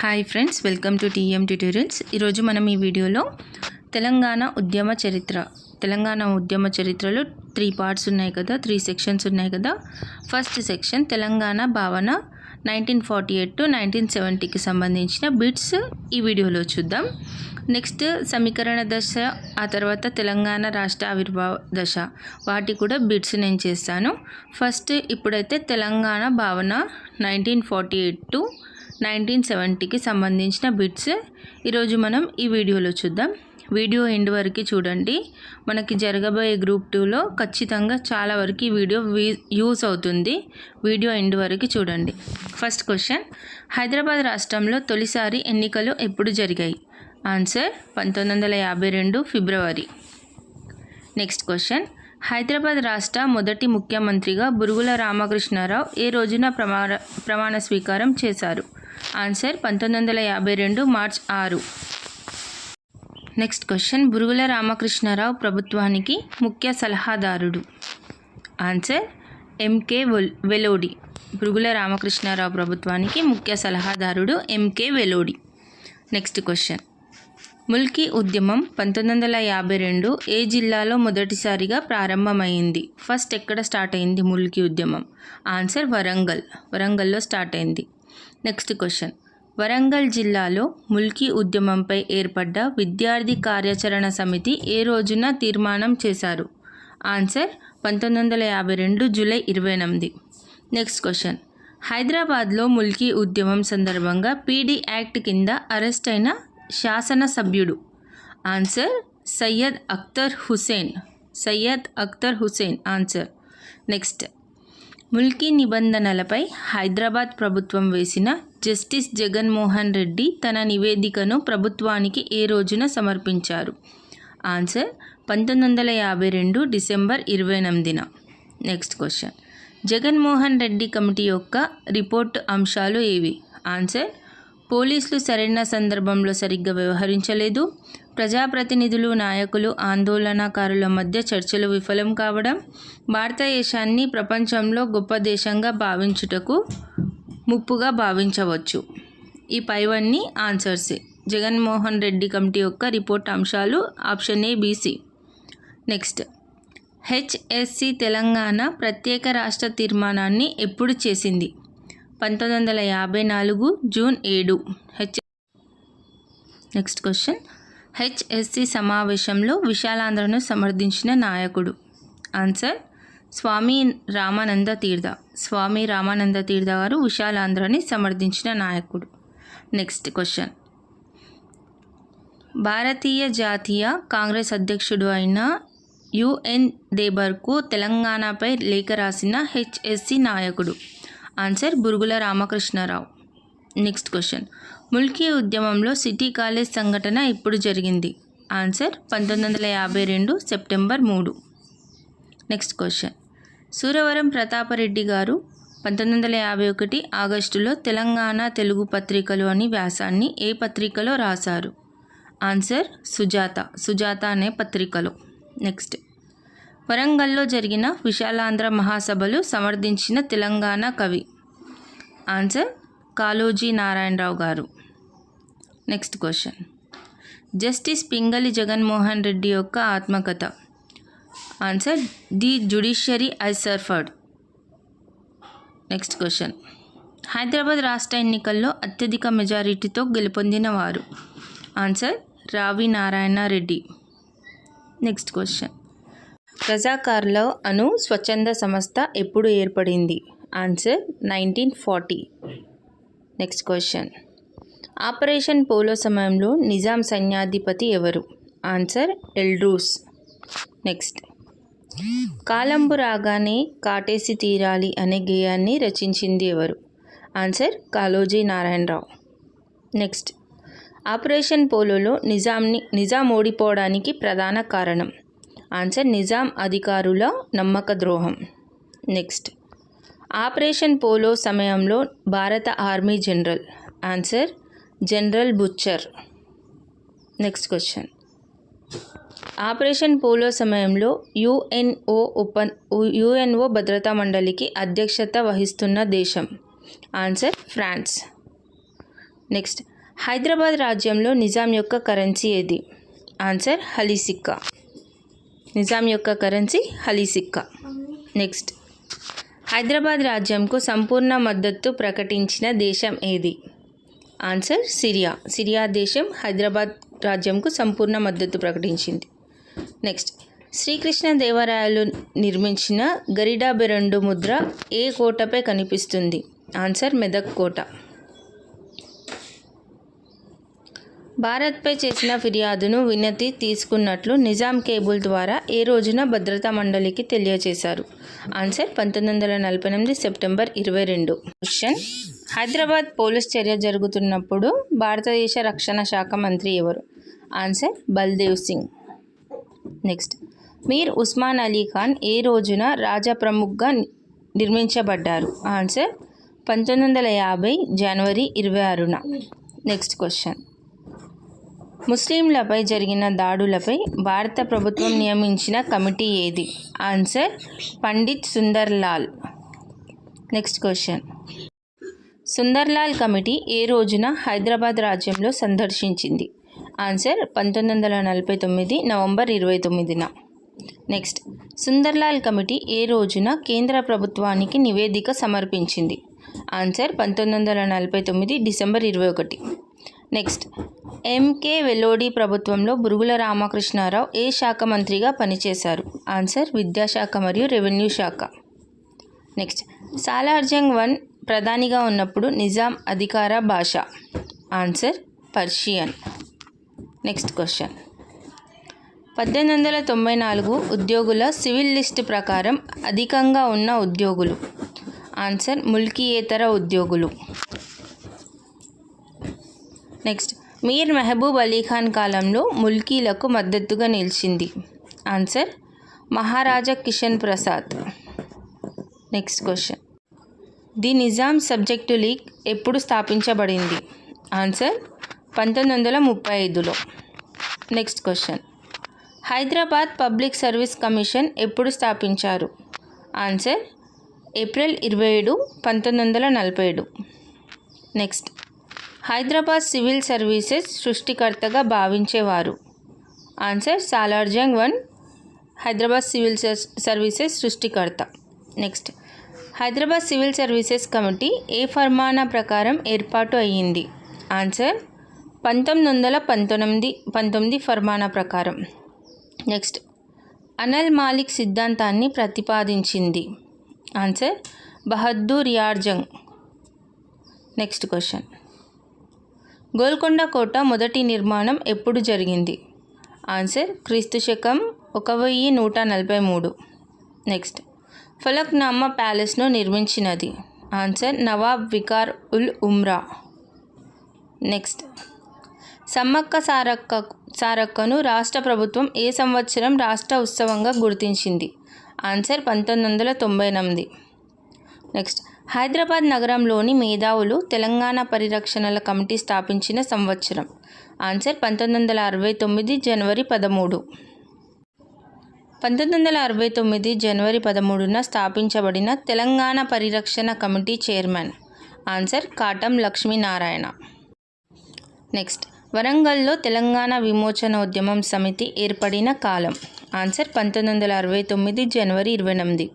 Hi friends, welcome to TM tutorials. ఈరోజు మనం ఈ వీడియోలో తెలంగాణ ఉద్యమ చరిత్రలో 3 పార్ట్స్ ఉన్నాయి కదా, 3 సెక్షన్స్ ఉన్నాయి కదా. ఫస్ట్ సెక్షన్ తెలంగాణ భావన 1948 టు 1970కి సంబంధించిన బిట్స్ ఈ వీడియోలో చూద్దాం. నెక్స్ట్ సమీకరణ దశ, ఆ తర్వాత తెలంగాణ రాష్ట్ర ఆవిర్భావ దశ, వాటి కూడా బిట్స్ నేను చేస్తాను. ఫస్ట్ ఇప్పుడైతే తెలంగాణ భావన 1948 టు 1970కి సంబంధించిన బిట్స్ ఈరోజు మనం ఈ వీడియోలో చూద్దాం. వీడియో ఎండ్ వరకు చూడండి. మనకి జరగబోయే గ్రూప్ 2లో ఖచ్చితంగా చాలా వరకు ఈ వీడియో యూస్ అవుతుంది. వీడియో ఎండ్ వరకు చూడండి. ఫస్ట్ క్వశ్చన్, హైదరాబాద్ రాష్ట్రంలో తొలిసారి ఎన్నికలు ఎప్పుడు జరిగాయి? ఆన్సర్ 1952 ఫిబ్రవరి. నెక్స్ట్ క్వశ్చన్, హైదరాబాద్ రాష్ట్ర మొదటి ముఖ్యమంత్రిగా బురుగుల రామకృష్ణారావు ఏ రోజున ప్రమాణ స్వీకారం చేశారు? Answer 1952 March 6. Next question, Burugula Ramakrishnarao ప్రభుత్వానికి ముఖ్య సలహాదారుడు? Answer M K Vellodi. బురుగుల రామకృష్ణారావు ప్రభుత్వానికి ముఖ్య సలహాదారుడు M K Vellodi. Next question, Mulki ఉద్యమం 1952 ఏ జిల్లాలో మొదటిసారిగా ప్రారంభమైంది? ఫస్ట్ ఎక్కడ స్టార్ట్ అయింది ముల్కీ ఉద్యమం? ఆన్సర్ వరంగల్లో స్టార్ట్ అయింది. నెక్స్ట్ క్వశ్చన్, వరంగల్ జిల్లాలో ముల్కీ ఉద్యమంపై ఏర్పడ్డ విద్యార్థి కార్యాచరణ సమితి ఏ రోజున తీర్మానం చేశారు? Answer 1952 July 28. నెక్స్ట్ క్వశ్చన్, హైదరాబాద్లో ముల్కీ ఉద్యమం సందర్భంగా పీడీ యాక్ట్ కింద అరెస్ట్ అయిన శాసన సభ్యుడు? Answer Syed Akhtar Hussain. Answer. Next, Mulki నిబంధనలపై హైదరాబాద్ ప్రభుత్వం వేసిన జస్టిస్ జగన్మోహన్ రెడ్డి తన నివేదికను ప్రభుత్వానికి ఏ రోజున సమర్పించారు? Answer 1952 December 28. Next question, Jaganmohan Reddy committee యొక్క రిపోర్టు అంశాలు ఏవి? ఆన్సర్ పోలీసులు సరైన సందర్భంలో సరిగ్గా వ్యవహరించలేదు, ప్రజాప్రతినిధులు, నాయకులు, ఆందోళనకారుల మధ్య చర్చలు విఫలం కావడం, భారతదేశాన్ని ప్రపంచంలో గొప్ప దేశంగా భావించుటకు ముప్పుగా భావించవచ్చు. ఈ పైవన్నీ ఆన్సర్సే. జగన్మోహన్ రెడ్డి కమిటీ యొక్క రిపోర్ట్ అంశాలు option A, BC. Next, HSC Telangana ప్రత్యేక రాష్ట్ర తీర్మానాన్ని ఎప్పుడు చేసింది? 1954 జూన్ 7. నెక్స్ట్ క్వశ్చన్, హెచ్ఎస్సి సమావేశంలో విశాలాంధ్రను సమర్థించిన నాయకుడు? ఆన్సర్ స్వామి రామానంద తీర్థ గారు విశాలాంధ్రని సమర్థించిన నాయకుడు. నెక్స్ట్ క్వశ్చన్, భారతీయ జాతీయ కాంగ్రెస్ అధ్యక్షుడు అయిన యుఎన్ దేబర్కు తెలంగాణపై లేఖ రాసిన హెచ్ఎస్సి నాయకుడు? Answer Burugula Ramakrishna Rao. Next question, Mulki ఉద్యమంలో సిటీ కాలేజ్ సంఘటన ఎప్పుడు జరిగింది? Answer 1952 September 3. Next question, Suravaram Pratap Reddy గారు 1951 ఆగస్టులో తెలంగాణ తెలుగు పత్రికలు అని వ్యాసాన్ని ఏ పత్రికలో రాశారు? ఆన్సర్ సుజాత అనే పత్రికలో. నెక్స్ట్, వరంగల్లో జరిగిన విశాలాంధ్ర మహాసభలు సమర్థించిన తెలంగాణ కవి? Answer Kaloji Narayanarao garu. Next question, justice Pingali Jaganmohan Reddy యొక్క ఆత్మకథ? Answer the judiciary I served. Next question, Hyderabad రాష్ట్ర ఎన్నికల్లో అత్యధిక మెజారిటీతో గెలుపొందిన వారు? Answer Ravi Narayana Reddy. Next question, రజాకార్ల అను స్వచ్ఛంద సంస్థ ఎప్పుడు ఏర్పడింది? Answer 1940. Next question, operation polo సమయంలో నిజాం సైన్యాధిపతి ఎవరు? ఆన్సర్ ఎల్డ్రూస్. నెక్స్ట్, కాలంబు రాగానే కాటేసి తీరాలి అనే గేయాన్ని రచించింది ఎవరు? Answer Kaloji Narayana Rao. Next, operation పోలోలో నిజాం ఓడిపోవడానికి ప్రధాన కారణం? ఆన్సర్ నిజాం అధికారుల నమ్మక ద్రోహం. నెక్స్ట్, ఆపరేషన్ పోలో సమయంలో భారత army general? Answer general butcher. Next question, operation polo సమయంలో యుఎన్ఓ భద్రతా మండలికి అధ్యక్షత వహిస్తున్న దేశం? Answer France. నెక్స్ట్ హైదరాబాద్ రాజ్యంలో నిజాం యొక్క కరెన్సీ ఏది? ఆన్సర్ హలీ సిక్కా. నిజాం యొక్క కరెన్సీ హలీ సిక్కా. నెక్స్ట్ హైదరాబాద్ రాజ్యంకు సంపూర్ణ మద్దతు ప్రకటించిన దేశం ఏది? Answer Syria. సిరియా దేశం హైదరాబాద్ రాజ్యంకు సంపూర్ణ మద్దతు ప్రకటించింది. నెక్స్ట్ శ్రీకృష్ణదేవరాయలు నిర్మించిన గరిడాబెరండు ముద్ర ఏ కోటపై కనిపిస్తుంది? ఆన్సర్ మెదక్ కోట. భారత్పై చేసిన ఫిర్యాదును వినతి తీసుకున్నట్లు నిజాం కేబుల్ ద్వారా ఏ రోజున భద్రతా మండలికి తెలియజేశారు? Answer 1948 September 22. Question Hyderabad police చర్య జరుగుతున్నప్పుడు భారతదేశ రక్షణ శాఖ మంత్రి ఎవరు? ఆన్సర్ బల్దేవ్ సింగ్. నెక్స్ట్ మీర్ ఉస్మాన్ అలీ ఖాన్ ఏ రోజున రాజప్రముఖ్గా నిర్మించబడ్డారు? ఆన్సర్ 1950 జనవరి 26న. నెక్స్ట్ క్వశ్చన్ ముస్లింలపై జరిగిన దాడులపై భారత ప్రభుత్వం నియమించిన కమిటీ ఏది? Answer Pandit Sundarlal. Next question Sundarlal committee ఏ రోజున హైదరాబాద్ రాజ్యంలో సందర్శించింది? ఆన్సర్ 1949 నవంబర్ 29న. నెక్స్ట్ సుందర్లాల్ కమిటీ ఏ రోజున కేంద్ర ప్రభుత్వానికి నివేదిక సమర్పించింది? Answer 1949 December 21. Next MK Vellodi ప్రభుత్వంలో బురుగుల రామకృష్ణారావు ఏ శాఖ మంత్రిగా పనిచేశారు? ఆన్సర్ విద్యాశాఖ మరియు రెవెన్యూ శాఖ. నెక్స్ట్ సాలార్జంగ్ I ప్రధానిగా ఉన్నప్పుడు నిజాం అధికార భాష? Answer Persian. నెక్స్ట్ క్వశ్చన్ 1894 ఉద్యోగుల సివిల్ లిస్ట్ ప్రకారం అధికంగా ఉన్న ఉద్యోగులు? ఆన్సర్ ముల్కీయేతర ఉద్యోగులు. నెక్స్ట్ మీర్ మెహబూబ్ అలీ ఖాన్ కాలంలో ముల్కీలకు మద్దతుగా నిలిచింది? Answer Maharaja Kishan Prasad. Next question the Nizam subject league ఎప్పుడు స్థాపించబడింది? ఆన్సర్ 1935లో. Next question Hyderabad public service commission ఎప్పుడు స్థాపించారు? Answer April 27, 1947. Next Hyderabad civil services సృష్టికర్తగా భావించేవారు? Answer Salar Jung I Hyderabad civil services సృష్టికర్త. Next Hyderabad civil services committee ఏ ఫర్మానా ప్రకారం ఏర్పాటు అయ్యింది? ఆన్సర్ 1919 ఫర్మానా ప్రకారం. నెక్స్ట్ అనల్ మాలిక్ సిద్ధాంతాన్ని ప్రతిపాదించింది? Answer Bahadur Yar Jung. Next question Golconda కోట మొదటి నిర్మాణం ఎప్పుడు జరిగింది? ఆన్సర్ క్రీస్తుశకం 1143. నెక్స్ట్ ఫలక్నామా ప్యాలెస్ను నిర్మించినది? ఆన్సర్ నవాబ్ వికార్ ఉల్ ఉమ్రా. నెక్స్ట్ సమ్మక్క సారక్కను రాష్ట్ర ప్రభుత్వం ఏ సంవత్సరం రాష్ట్ర ఉత్సవంగా గుర్తించింది? ఆన్సర్ 1998. నెక్స్ట్ హైదరాబాద్ నగరంలోని మేధావులు తెలంగాణ పరిరక్షణల కమిటీ స్థాపించిన సంవత్సరం? ఆన్సర్ 1969 జనవరి 13. 1969 జనవరి 13న స్థాపించబడిన తెలంగాణ పరిరక్షణ committee chairman? Answer Katam Lakshminarayana. Next వరంగల్లో తెలంగాణ విమోచనోద్యమం సమితి ఏర్పడిన కాలం? ఆన్సర్ 1969 జనవరి 28.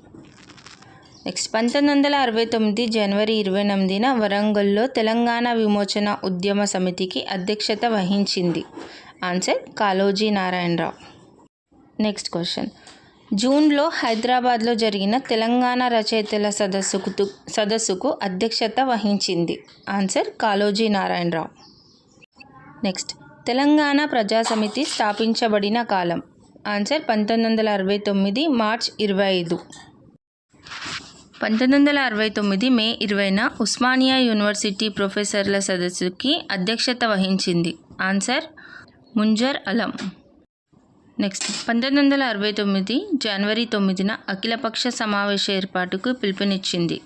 నెక్స్ట్ 1969 జనవరి 28న వరంగల్లో తెలంగాణ విమోచన ఉద్యమ సమితికి అధ్యక్షత వహించింది? Answer Kaloji Narayana Rao. Next question జూన్లో హైదరాబాద్లో జరిగిన తెలంగాణ రచయితల సదస్సుకు అధ్యక్షత వహించింది? ఆన్సర్ కాళోజీ నారాయణరావు. నెక్స్ట్ తెలంగాణ ప్రజాసమితి స్థాపించబడిన కాలం? Answer 1969 March 25. 1969 మే 20న ఉస్మానియా యూనివర్సిటీ ప్రొఫెసర్ల సదస్సుకి అధ్యక్షత వహించింది? ఆన్సర్ ముంజర్ అలం. నెక్స్ట్ 1969 జనవరి 9న అఖిలపక్ష సమావేశ ఏర్పాటుకు పిలుపునిచ్చింది?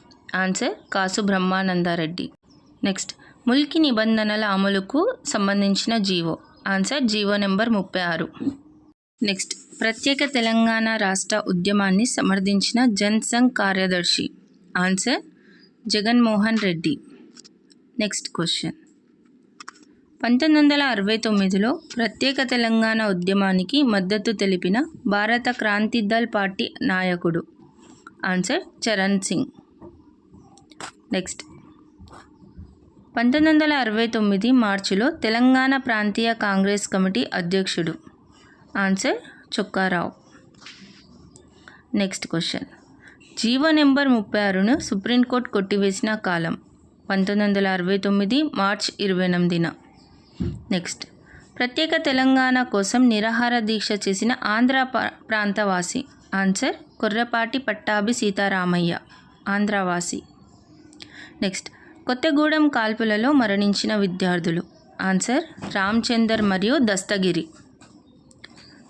ఆన్సర్ కాసు బ్రహ్మానందారెడ్డి. నెక్స్ట్ ముల్కీ నిబంధనల అమలుకు సంబంధించిన GO? Answer GO number 36. Next ప్రత్యేక తెలంగాణ రాష్ట్ర ఉద్యమాన్ని సమర్థించిన జన్సంఘ్ కార్యదర్శి? Answer Jaganmohan Reddy. Next question 1969లో ప్రత్యేక తెలంగాణ ఉద్యమానికి మద్దతు తెలిపిన భారత క్రాంతి దళ్ పార్టీ నాయకుడు. ఆన్సర్ చరణ్ సింగ్. నెక్స్ట్ 1969 మార్చిలో తెలంగాణ ప్రాంతీయ కాంగ్రెస్ కమిటీ అధ్యక్షుడు. Answer Chokka Rao. Next question. GO number 36ను సుప్రీంకోర్టు కొట్టివేసిన కాలం 1969 మార్చ్ 28న. నెక్స్ట్ ప్రత్యేక తెలంగాణ కోసం నిరాహార దీక్ష చేసిన ఆంధ్ర ప్రాంతవాసి. ఆన్సర్ కొర్రపాటి పట్టాభి సీతారామయ్య, ఆంధ్రవాసి. నెక్స్ట్ కొత్తగూడెం కాల్పులలో మరణించిన విద్యార్థులు. ఆన్సర్ రామచందర్ మరియు దస్తగిరి.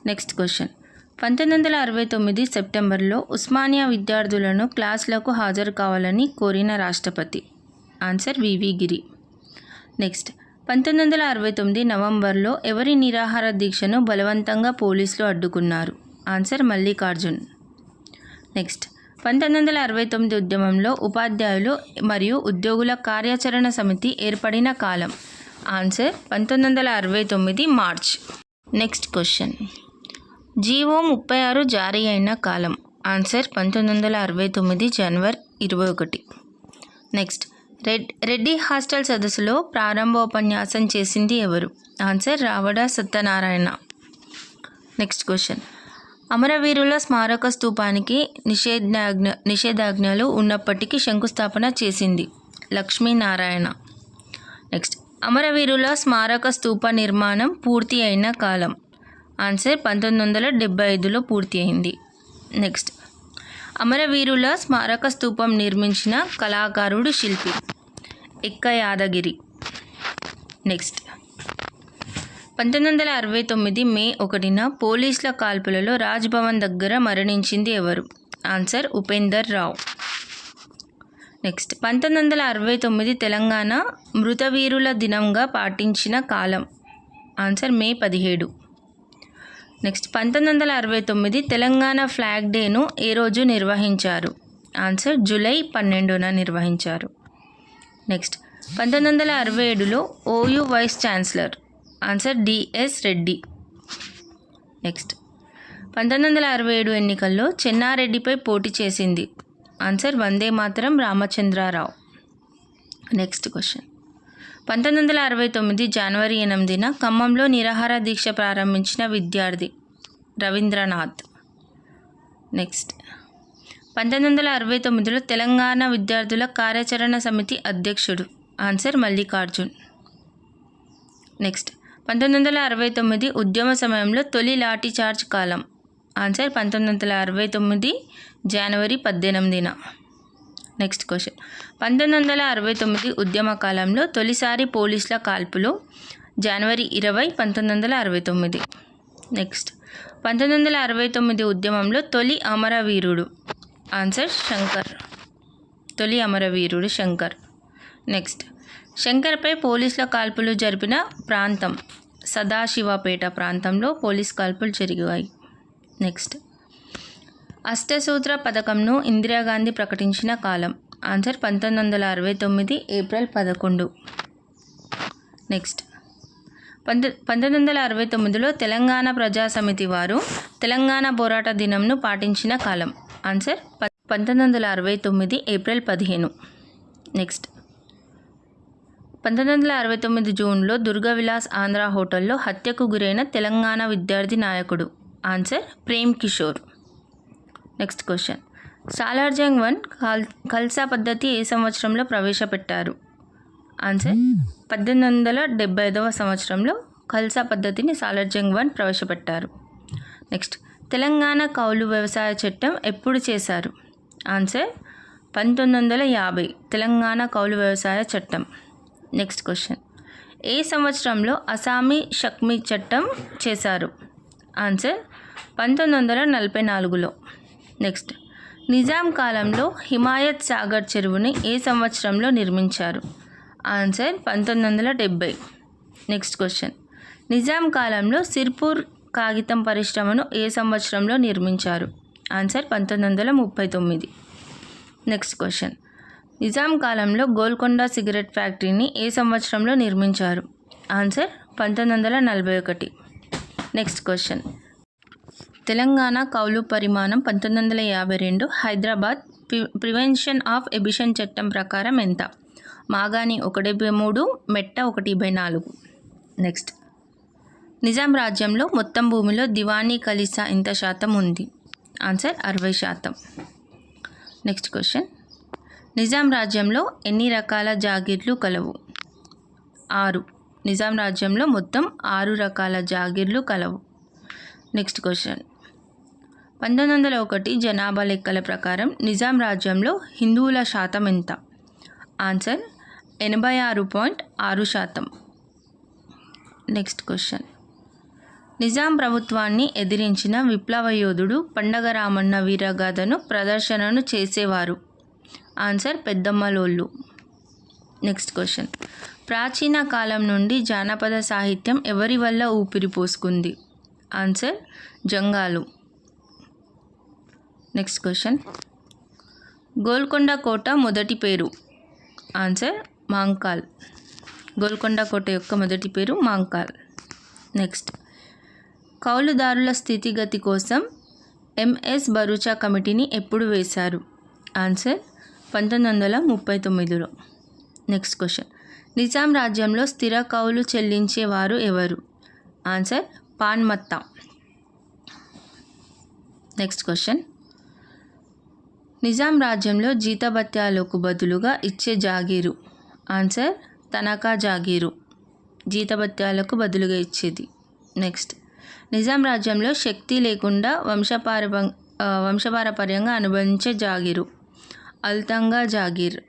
Next question. 1969 సెప్టెంబర్లో ఉస్మానియా విద్యార్థులను క్లాసులకు హాజరు కావాలని కోరిన రాష్ట్రపతి. ఆన్సర్ వివి గిరి. నెక్స్ట్ 1969 నవంబర్లో ఎవరి నిరాహార దీక్షను బలవంతంగా పోలీసులు అడ్డుకున్నారు. ఆన్సర్ మల్లికార్జున్. నెక్స్ట్ 1969 ఉద్యమంలో ఉపాధ్యాయులు మరియు ఉద్యోగుల కార్యాచరణ సమితి ఏర్పడిన కాలం. Answer 1969 March. Next question. GO 36 జారీ అయిన కాలం. ఆన్సర్ 1969 జనవరి 21. నెక్స్ట్ రెడ్డి హాస్టల్ సదస్సులో ప్రారంభోపన్యాసం చేసింది ఎవరు. Answer Ravada Satyanarayana. Next question. అమరవీరుల స్మారక స్తూపానికి నిషేధాజ్ఞలు ఉన్నప్పటికీ శంకుస్థాపన చేసింది లక్ష్మీనారాయణ. నెక్స్ట్ అమరవీరుల స్మారక స్తూప నిర్మాణం పూర్తి అయిన కాలం. ఆన్సర్ 1975లో పూర్తి అయింది. నెక్స్ట్ అమరవీరుల స్మారక స్తూపం నిర్మించిన కళాకారుడు శిల్పి ఎక్క యాదగిరి. నెక్స్ట్ 1969 మే 1న పోలీసుల కాల్పులలో రాజ్భవన్ దగ్గర మరణించింది ఎవరు. ఆన్సర్ ఉపేందర్ రావు. నెక్స్ట్ 1969 తెలంగాణ మృతవీరుల దినంగా పాటించిన కాలం. Answer May 17. Next 1969 Telangana flag డేను ఏ రోజు నిర్వహించారు. ఆన్సర్ జూలై 12న నిర్వహించారు. నెక్స్ట్ 1967లో OU vice chancellor. Answer DS Reddy. Next 1967 ఎన్నికల్లో చెన్నారెడ్డిపై పోటీ చేసింది. Answer Vande Mataram Ramachandra Rao. Next question. 1969 జనవరి 8న ఖమ్మంలో నిరాహార దీక్ష ప్రారంభించిన విద్యార్థి రవీంద్రనాథ్. నెక్స్ట్ 1969లో తెలంగాణ విద్యార్థుల కార్యాచరణ సమితి అధ్యక్షుడు. ఆన్సర్ మల్లికార్జున్. నెక్స్ట్ 1969 ఉద్యమ సమయంలో తొలి లాఠీ చార్జ్ కాలం. ఆన్సర్ 1969 జనవరి 18న. Next question. 1969 ఉద్యమ కాలంలో తొలిసారి పోలీసుల కాల్పులు. జనవరి 20, 1969. నెక్స్ట్ 1969 ఉద్యమంలో తొలి అమరవీరుడు. ఆన్సర్ శంకర్. తొలి అమరవీరుడు శంకర్. నెక్స్ట్ శంకర్పై పోలీసుల కాల్పులు జరిపిన ప్రాంతం సదాశివపేట ప్రాంతంలో పోలీస్ కాల్పులు జరిగాయి. నెక్స్ట్ అష్టసూత్ర పథకంను ఇందిరాగాంధీ ప్రకటించిన కాలం. Answer 1969 April 11. నెక్స్ట్ 1969లో తెలంగాణ ప్రజాసమితి వారు తెలంగాణ పోరాట దినంను పాటించిన కాలం. Answer 1969 April 15. నెక్స్ట్ 1969 జూన్లో దుర్గవిలాస్ ఆంధ్ర హోటల్లో హత్యకు గురైన తెలంగాణ విద్యార్థి నాయకుడు. Answer Prem Kishore. Next question. Salar Jung 1 ఖల్సా పద్ధతి ఏ సంవత్సరంలో ప్రవేశపెట్టారు. ఆన్సర్ 1875వ సంవత్సరంలో ఖల్సా పద్ధతిని సాలార్జంగ్ 1 ప్రవేశపెట్టారు. నెక్స్ట్ తెలంగాణ కౌలు వ్యవసాయ చట్టం ఎప్పుడు చేశారు. ఆన్సర్ 1950 తెలంగాణ కౌలు వ్యవసాయ చట్టం. Next question. ఏ సంవత్సరంలో అసామీ షక్మీ చట్టం చేశారు. ఆన్సర్ 1944లో. నెక్స్ట్ నిజాం కాలంలో హిమాయత్ సాగర్ చెరువుని ఏ సంవత్సరంలో నిర్మించారు. ఆన్సర్ 1970. Next question. నిజాం కాలంలో సిర్పూర్ కాగితం పరిశ్రమను ఏ సంవత్సరంలో నిర్మించారు. ఆన్సర్ 1939. Next question. నిజాం కాలంలో గోల్కొండ సిగరెట్ ఫ్యాక్టరీని ఏ సంవత్సరంలో నిర్మించారు. ఆన్సర్ 1941. Next question. తెలంగాణ కౌలు పరిమాణం 1952 హైదరాబాద్ ప్రివెన్షన్ ఆఫ్ ఎబిషన్ చట్టం ప్రకారం ఎంత? మాగాని 1/3, మెట్ట 1/4. నెక్స్ట్. నిజాం రాజ్యంలో మొత్తం భూమిలో దివానీ ఖలీసా ఎంత శాతం ఉంది? ఆన్సర్ 60%. Next question. నిజాం రాజ్యంలో ఎన్ని రకాల జాగీర్లు కలవు? 6. నిజాం రాజ్యంలో మొత్తం 6 రకాల జాగీర్లు కలవు. Next question. 1901 జనాభా లెక్కల ప్రకారం నిజాం రాజ్యంలో హిందువుల శాతం ఎంత? ఆన్సర్ 86.6%. Next question. నిజాం ప్రభుత్వాన్ని ఎదిరించిన విప్లవ యోధుడు పండగ రామన్న వీరగాథను ప్రదర్శనను చేసేవారు? ఆన్సర్ పెద్దమ్మలోళ్ళు. Next question. ప్రాచీన కాలం నుండి జానపద సాహిత్యం ఎవరి వల్ల ఊపిరి పోసుకుంది? ఆన్సర్ జంగాలు. Next question. గోల్కొండ కోట మొదటి పేరు? ఆన్సర్ మాంకాల్. గోల్కొండ కోట యొక్క మొదటి పేరు మాంకాల్. నెక్స్ట్. కౌలుదారుల స్థితిగతి కోసం ఎంఎస్ భరూచా కమిటీని ఎప్పుడు వేశారు? ఆన్సర్ 1939లో. Next question. నిజాం రాజ్యంలో స్థిర కౌలు చెల్లించేవారు ఎవరు? ఆన్సర్ పాన్మత్తా. Next question. నిజాం రాజ్యంలో జీతభత్యాలకు బదులుగా ఇచ్చే జాగీరు? ఆన్సర్ తనఖా జాగీరు. జీతభత్యాలకు బదులుగా ఇచ్చేది. నెక్స్ట్. నిజాం రాజ్యంలో శక్తి లేకుండా వంశపారపర్యంగా అనుభవించే జాగీరు? అల్తంగా జాగీర్.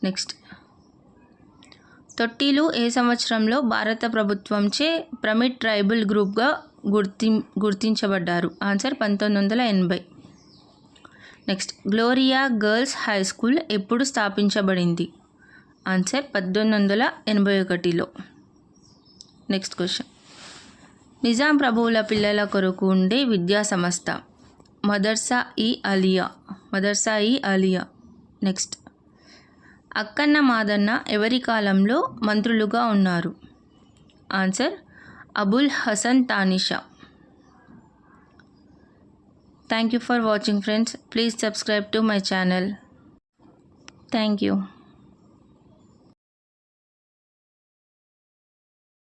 నెక్స్ట్. తొట్టిలు ఏ సంవత్సరంలో భారత ప్రభుత్వంచే ప్రమిడ్ ట్రైబల్ గ్రూప్గా గుర్తించబడ్డారు? Answer 1980. Next. Gloria girls high school ఎప్పుడు స్థాపించబడింది? ఆన్సర్ 1881లో. Next question. నిజాం ప్రభువుల పిల్లల కొరకు ఉండే విద్యా సంస్థ? మదర్సా ఈ అలియా. నెక్స్ట్. అక్కన్న మాదన్న ఎవరి కాలంలో మంత్రులుగా ఉన్నారు? Answer Abul Hasan Tanisha. Thank you for watching, friends. Please subscribe to my channel. Thank you.